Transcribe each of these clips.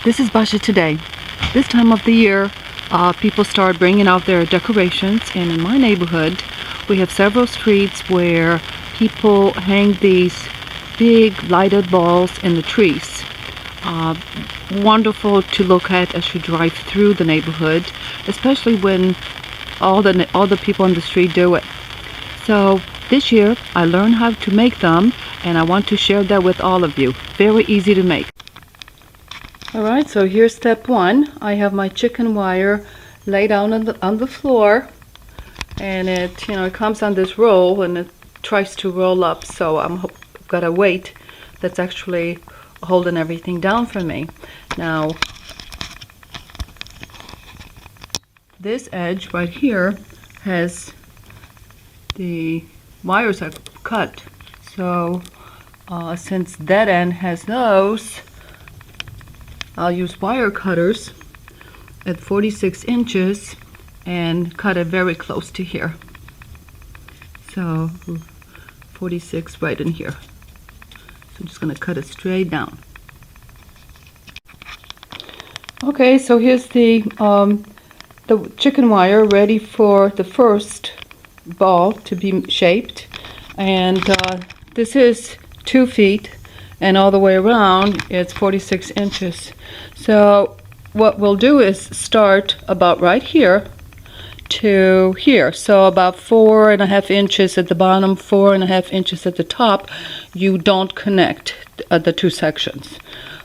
This is Basha today. This time of the year, people start bringing out their decorations, and in my neighborhood, we have several streets where people hang these big lighted balls in the trees. Wonderful to look at as you drive through the neighborhood, especially when all the people on the street do it. So this year, I learned how to make them, and I want to share that with all of you. Very easy to make. Alright, so here's step one. I have my chicken wire laid down on the floor, and it comes on this roll and it tries to roll up, so I've got a weight that's actually holding everything down for me. Now this edge right here has the wires are cut, so since that end has those, I'll use wire cutters at 46 inches and cut it very close to here. So 46 right in here. So I'm just going to cut it straight down. Okay, so here's the chicken wire ready for the first ball to be shaped, and this is 2 feet, and all the way around it's 46 inches. So what we'll do is start about right here to here, so about 4.5 inches at the bottom, 4.5 inches at the top. You don't connect the two sections,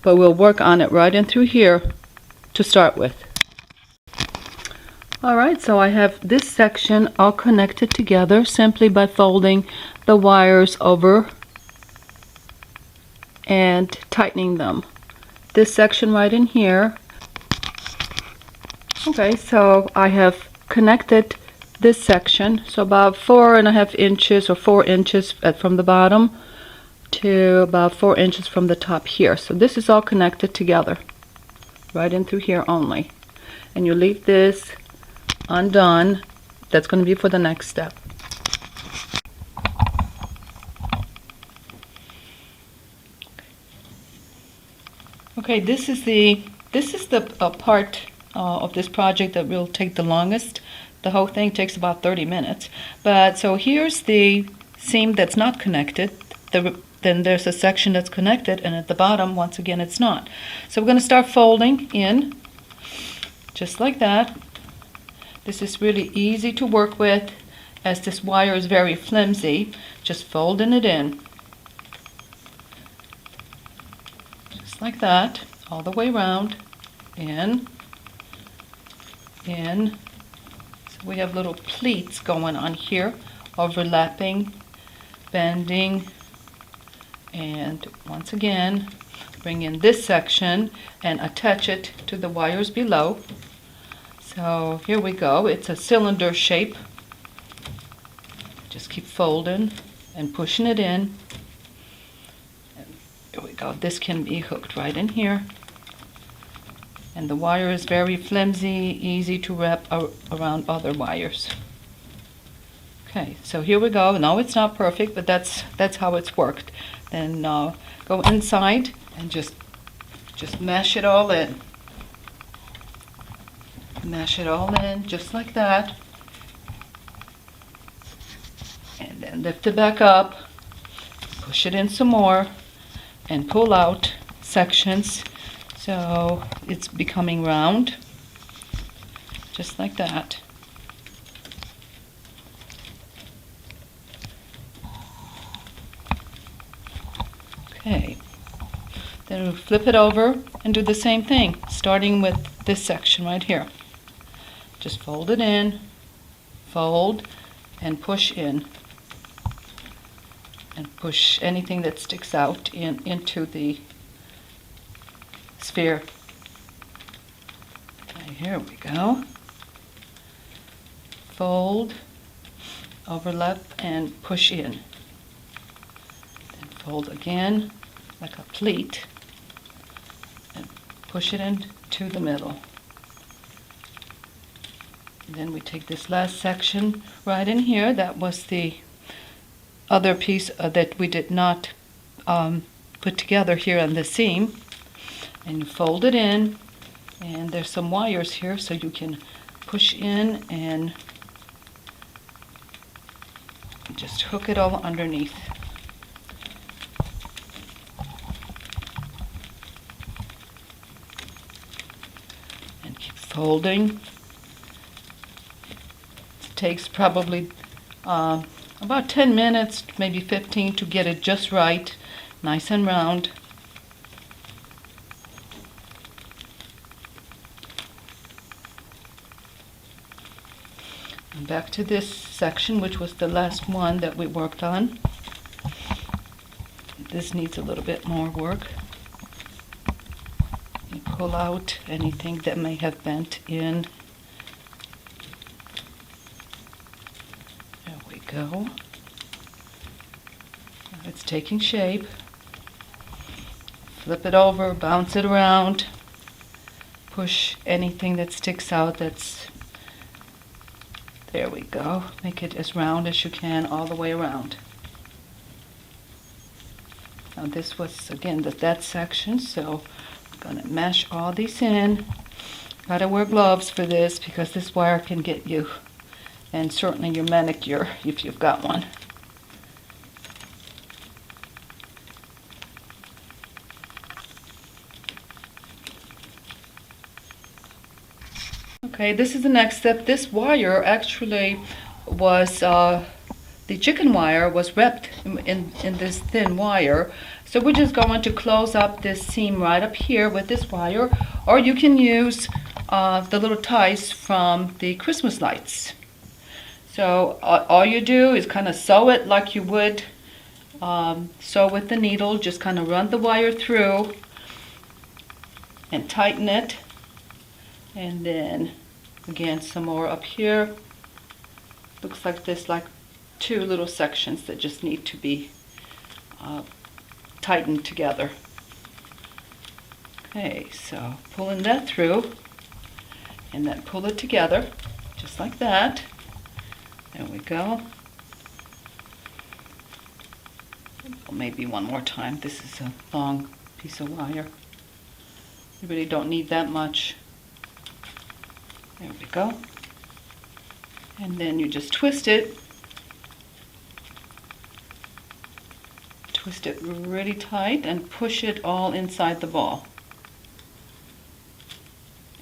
but we'll work on it right in through here to start with. Alright, so I have this section all connected together simply by folding the wires over and tightening them. This section right in here. Okay, so I have connected this section, so about 4.5 inches or 4 inches from the bottom to about 4 inches from the top here. So this is all connected together right in through here only, and you leave this undone. That's going to be for the next step. Okay, this is the part of this project that will take the longest. The whole thing takes about 30 minutes. But so here's the seam that's not connected. Then there's a section that's connected, and at the bottom, once again, it's not. So we're going to start folding in, just like that. This is really easy to work with, as this wire is very flimsy. Just folding it in. Just like that, all the way around, in. So we have little pleats going on here, overlapping, bending, and once again, bring in this section and attach it to the wires below. So here we go. It's a cylinder shape. Just keep folding and pushing it in. And here we go. This can be hooked right in here. And the wire is very flimsy, easy to wrap around other wires. Okay, so here we go. No, it's not perfect, but that's how it's worked. Then go inside and just mash it all in. Mash it all in just like that, and then lift it back up, push it in some more, and pull out sections so it's becoming round, just like that. Okay, then we'll flip it over and do the same thing, starting with this section right here. Just fold it in, fold, and push in. And push anything that sticks out into the sphere. Okay, here we go. Fold, overlap, and push in. Then fold again, like a pleat, and push it into the middle. Then we take this last section right in here. That was the other piece that we did not put together here on the seam. and you fold it in, and there's some wires here so you can push in and just hook it all underneath. And keep folding. It takes probably about 10 minutes, maybe 15, to get it just right, nice and round. And back to this section, which was the last one that we worked on. This needs a little bit more work. You pull out anything that may have bent in. There we go. Now it's taking shape. Flip it over, bounce it around, push anything that sticks out that's, there we go. Make it as round as you can all the way around. Now this was, again, that section, so I'm going to mesh all these in. Gotta wear gloves for this because this wire can get you, and certainly your manicure if you've got one. Okay, this is the next step. This wire actually was, the chicken wire was wrapped in this thin wire. So we're just going to close up this seam right up here with this wire, or you can use the little ties from the Christmas lights. So all you do is kind of sew it like you would sew with the needle. Just kind of run the wire through and tighten it. And then again some more up here. Looks like there's like two little sections that just need to be tightened together. Okay, so pulling that through and then pull it together just like that. There we go. Maybe one more time. This is a long piece of wire. You really don't need that much. There we go. And then you just twist it. Twist it really tight and push it all inside the ball.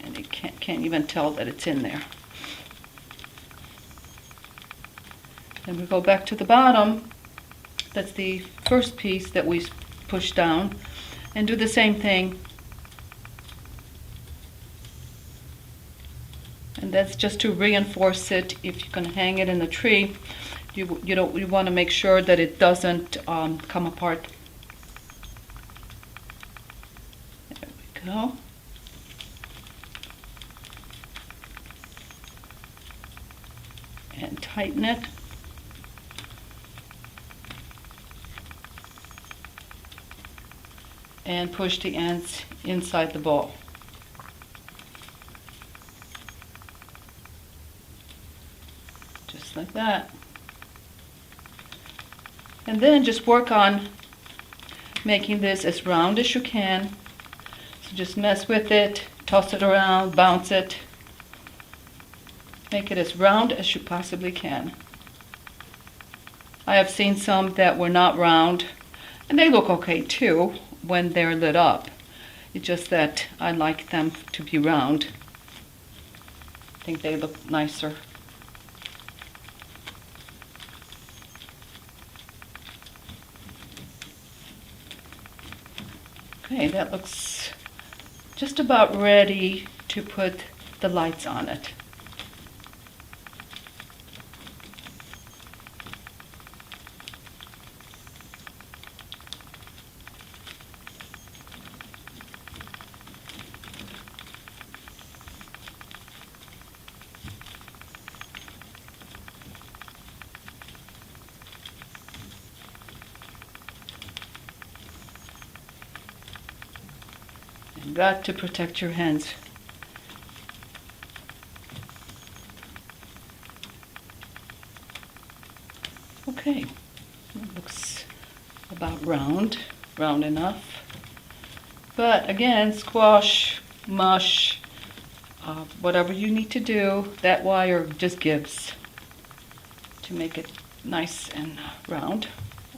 And you can't even tell that it's in there. Then we go back to the bottom. That's the first piece that we pushed down, and do the same thing. And that's just to reinforce it. If you're going to hang it in the tree, you want to make sure that it doesn't come apart. There we go. And tighten it. And push the ends inside the ball. Just like that. And then just work on making this as round as you can. So just mess with it, toss it around, bounce it. Make it as round as you possibly can. I have seen some that were not round, and they look okay too when they're lit up. It's just that I like them to be round. I think they look nicer. Okay, that looks just about ready to put the lights on it. You've got to protect your hands. Okay, it looks about round enough. But again, squash, mush, whatever you need to do, that wire just gives to make it nice and round,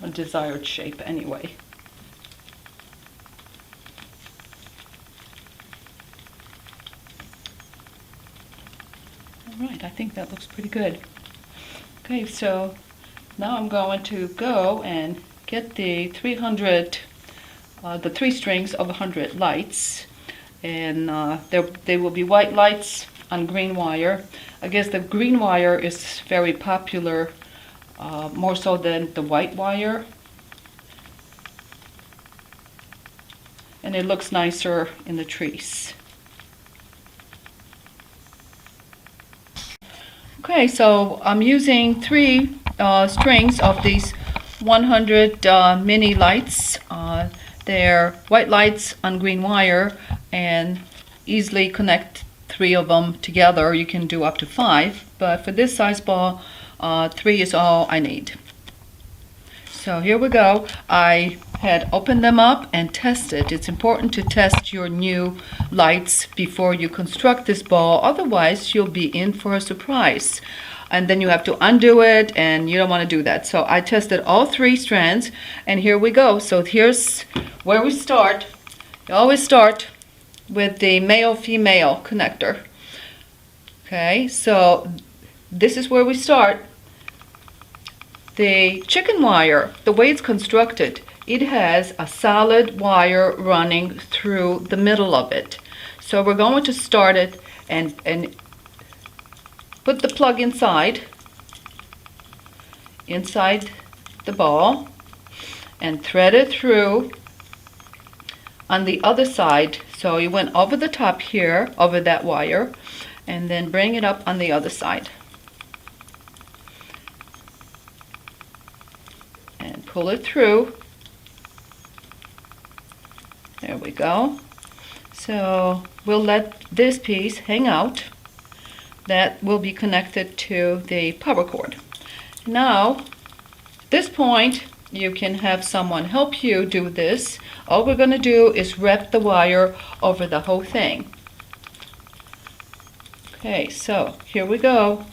a desired shape anyway. All right, I think that looks pretty good. Okay, so now I'm going to go and get the 300, the 3 strings of 100 lights, and they will be white lights on green wire. I guess the green wire is very popular, more so than the white wire, and it looks nicer in the trees. Okay, so I'm using 3 strings of these 100 mini lights. They're white lights on green wire, and easily connect 3 of them together. You can do up to 5, but for this size ball, 3 is all I need. So here we go. I had opened them up and tested. It's important to test your new lights before you construct this ball, otherwise you'll be in for a surprise. And then you have to undo it, and you don't want to do that. So I tested all 3 strands, and here we go. So here's where we start. You always start with the male-female connector. Okay, so this is where we start. The chicken wire, the way it's constructed, it has a solid wire running through the middle of it. So we're going to start it and put the plug inside the ball and thread it through on the other side. So you went over the top here, over that wire, and then bring it up on the other side. And pull it through. There we go. So we'll let this piece hang out. That will be connected to the power cord. Now, at this point, you can have someone help you do this. All we're going to do is wrap the wire over the whole thing. Okay, so here we go.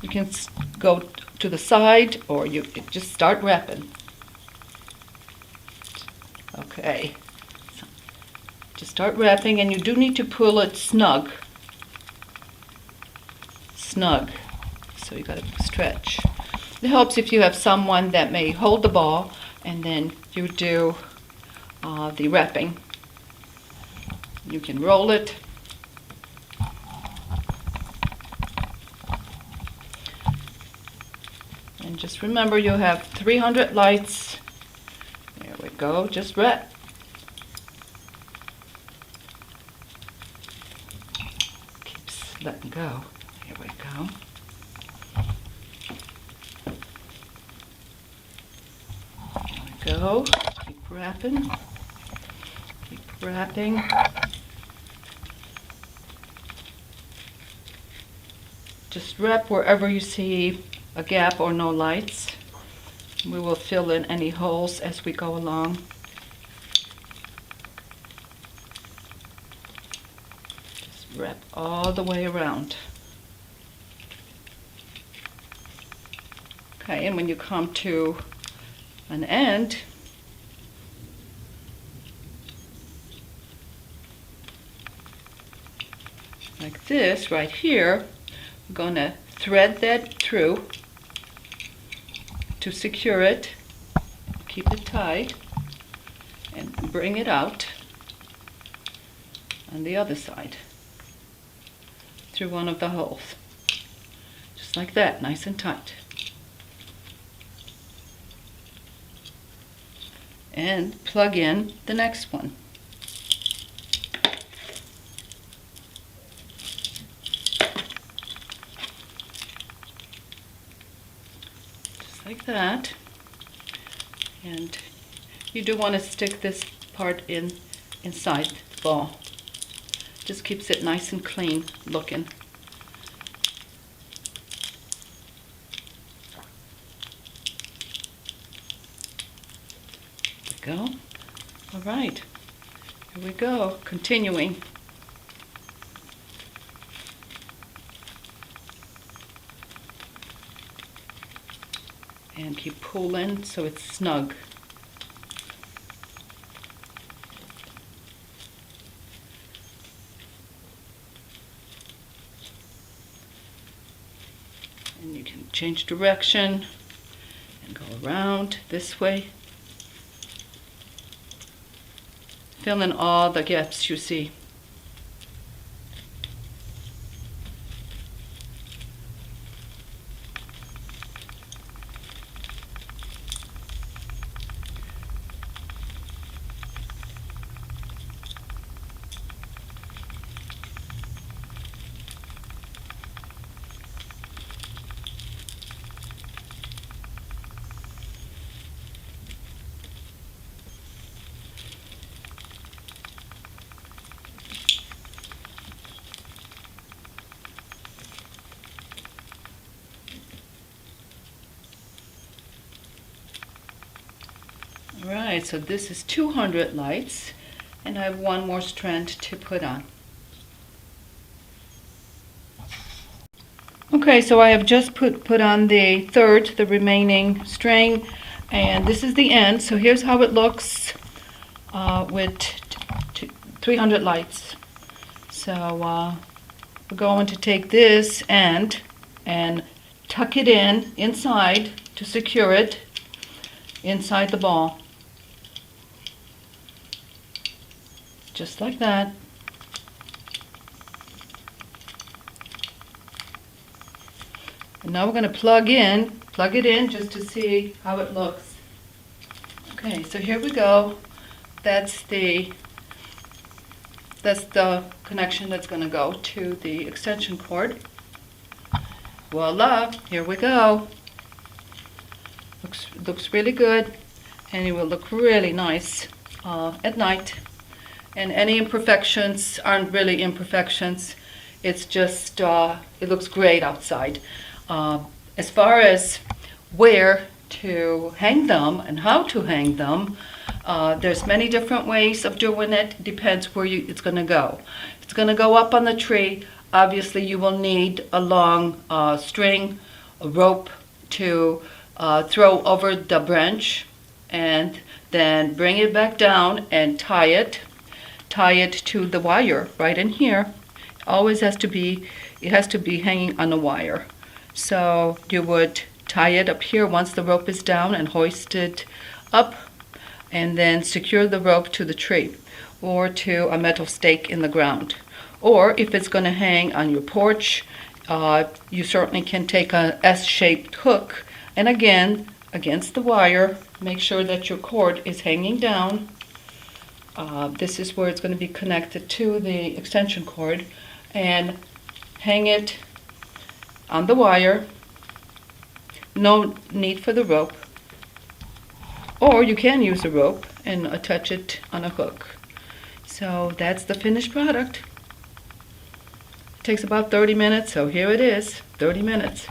You can go to the side, or you just start wrapping. Okay, just start wrapping, and you do need to pull it snug, so you gotta stretch. It helps if you have someone that may hold the ball, and then you do the wrapping. You can roll it. And just remember, you have 300 lights. There we go, just wrap. Keeps letting go. Here we go. There we go. Keep wrapping. Keep wrapping. Just wrap wherever you see a gap or no lights. We will fill in any holes as we go along. Just wrap all the way around. Okay, and when you come to an end, like this right here, we're going to thread that through to secure it, keep it tight, and bring it out on the other side through one of the holes. Just like that, nice and tight. And plug in the next one. Like that. And you do want to stick this part inside the ball. Just keeps it nice and clean looking. There we go. All right. Here we go, continuing. And keep pulling so it's snug. And you can change direction and go around this way. Fill in all the gaps you see. Alright, so this is 200 lights, and I have one more strand to put on. Okay, so I have just put on the remaining string, and this is the end. So here's how it looks with 300 lights. So we're going to take this end and tuck it in inside to secure it inside the ball. Just like that. And now we're going to plug it in just to see how it looks. Okay, so here we go. That's the connection that's going to go to the extension cord. Voila, here we go. Looks really good, and it will look really nice at night. And any imperfections aren't really imperfections. It's just, it looks great outside. As far as where to hang them and how to hang them, there's many different ways of doing it. Depends where it's going to go. If it's going to go up on the tree, obviously you will need a long string, a rope to throw over the branch, and then bring it back down and tie it to the wire right in here. Always has to be hanging on a wire. So you would tie it up here once the rope is down and hoist it up, and then secure the rope to the tree or to a metal stake in the ground. Or if it's going to hang on your porch, you certainly can take a S-shaped hook, and again, against the wire, make sure that your cord is hanging down. This is where it's going to be connected to the extension cord, and hang it on the wire. No need for the rope. Or you can use a rope and attach it on a hook. So that's the finished product. It takes about 30 minutes, so here it is, 30 minutes.